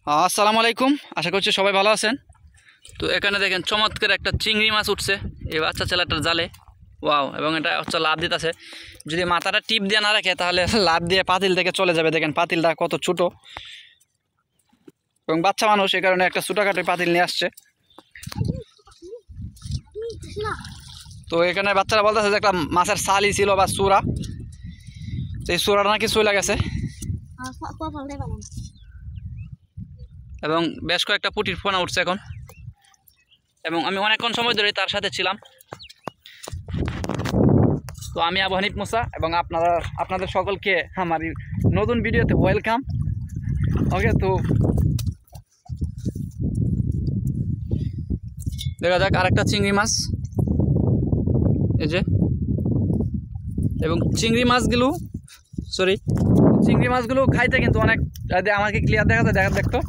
আসসালামু আলাইকুম, আশা করছি সবাই ভালো আছেন। তো এখানে দেখেন চমৎকার একটা চিংড়ি মাছ উঠছে এই বাচ্চা ছেলেটার জালে। ওয়াও! এবং এটা হচ্ছে লাভ দিতেছে। যদি মাথাটা টিপ দিয়ে না রাখে তাহলে লাভ দিয়ে পাতিল থেকে চলে যাবে। দেখেন পাতিলটা কত ছোট, এবং বাচ্চা মানুষ এই কারণে একটা ছোটোখাটো পাতিল নিয়ে আসছে। তো এখানে বাচ্চারা বলতেছে যে একটা মাছের সালি ছিল বা চূড়া, এই চূড়াটা নাকি চলে গেছে, এবং বেশ কয়েকটা পুঁটির পোনা উঠছে এখন। এবং আমি অনেকক্ষণ সময় ধরে তার সাথে ছিলাম। তো আমি আবু হানিফ মুসা, এবং আপনাদের সকলকে আমার নতুন ভিডিওতে ওয়েলকাম। ওকে, তো দেখা যাক আরেকটা চিংড়ি মাছ, এই যে। এবং চিংড়ি মাছগুলো খাইতে কিন্তু অনেক, আমাকে ক্লিয়ার দেখা যায়, দেখতো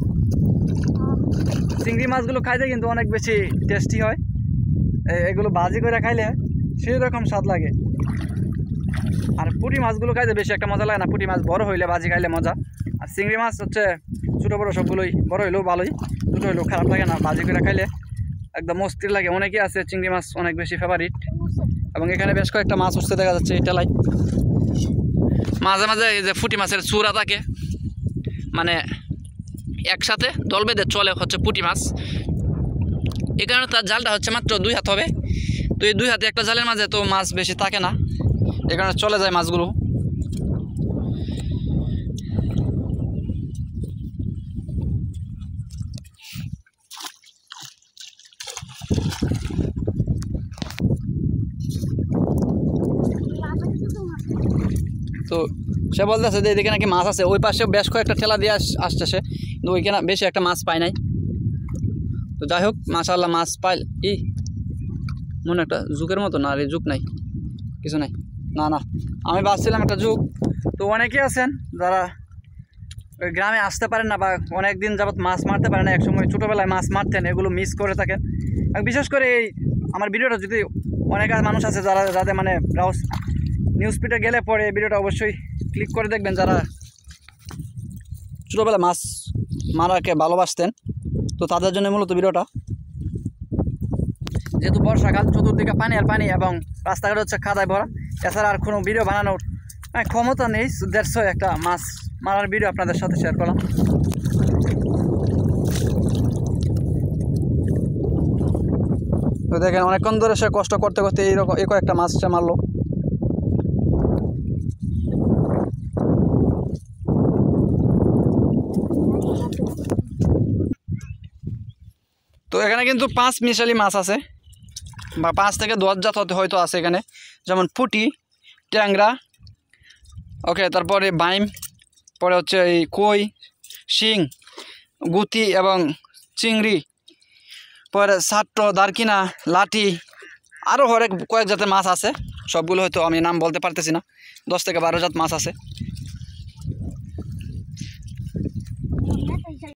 চিংড়ি মাছগুলো খাইতে কিন্তু অনেক বেশি টেস্টি হয়। এগুলো ভাজি করে খাইলে সেই রকম স্বাদ লাগে। আর পুঁটি মাছগুলো খাইতে বেশি একটা মজা লাগে না। পুঁটি মাছ বড় হইলে ভাজি খাইলে মজা, আর চিংড়ি মাছ হচ্ছে ছোটো বড়ো সবগুলোই, বড় হইলেও ভালোই, ছোটো হইলেও খারাপ লাগে না, ভাজি করে খাইলে একদম অস্থির লাগে। অনেকেই আছে চিংড়ি মাছ অনেক বেশি ফেভারিট। এবং এখানে বেশ কয়েকটা মাছ উঠতে দেখা যাচ্ছে এই টেলায়। মাঝে মাঝে এই যে পুঁটি মাছের চূড়া থাকে, মানে একসাথে দল বেঁধে চলে হচ্ছে পুঁটি মাছ। এই কারণে তার জালটা হচ্ছে মাত্র 2 হাত হবে। তো এই 2 হাতে একটা জালের মাঝে তো মাছ বেশি থাকে না, এই কারণে চলে যায় মাছগুলো। তো সে বলতেছে যে এদিকে নাকি মাছ আছে, ওই পাশে বেশ কয়েকটা ঠেলা দিয়ে আসতেছে, কিন্তু ওইখানে বেশি একটা মাছ পাই নাই। তো যাই হোক, মাশাআল্লাহ মাছ পাই। মনে একটা যুগের মতো না, আর এই যুগ নাই, কিছু নাই, না না, আমি ভাবছিলাম একটা যুগ। তো অনেকেই আছেন যারা ওই গ্রামে আসতে পারেন না, বা অনেক দিন যাবত মাছ মারতে পারেন না, একসময় ছোটোবেলায় মাছ মারতেন, এগুলো মিস করে থাকেন। বিশেষ করে এই আমার ভিডিওটা যদি অনেক মানুষ আছে যাদের মানে নিউজ ফিডে গেলে পরে এই ভিডিওটা অবশ্যই ক্লিক করে দেখবেন, যারা ছোটোবেলায় মাছ মারাকে ভালোবাসতেন। তো তাদের জন্য মূলত ভিডিওটা। যেহেতু বর্ষাকাল, চতুর্দিকে পানি আর পানি, এবং রাস্তাঘাট হচ্ছে কাদায় ভরা, এছাড়া আর কোনো ভিডিও বানানোর ক্ষমতা নেই। দেড়শো একটা মাছ মারার ভিডিও আপনাদের সাথে শেয়ার করলাম। তো দেখেন অনেকক্ষণ ধরে সে কষ্ট করতে করতে এইরকম কয়েকটা মাছ সে মারলো। তো এখানে কিন্তু 5 মিশালি মাছ আছে, বা 5 থেকে 10 জাত হয়তো আছে এখানে, যেমন পুঁটি, ট্যাংরা, ওকে, তারপরে বাইম, পরে হচ্ছে এই কই, শিং, গুতি এবং চিংড়ি, পরে সাট্ট, দারকিনা, লাঠি, আরও হরেক কয়েক জাতের মাছ আছে। সবগুলো হয়তো আমি নাম বলতে পারতেছি না, 10 থেকে 12 জাত মাছ আছে।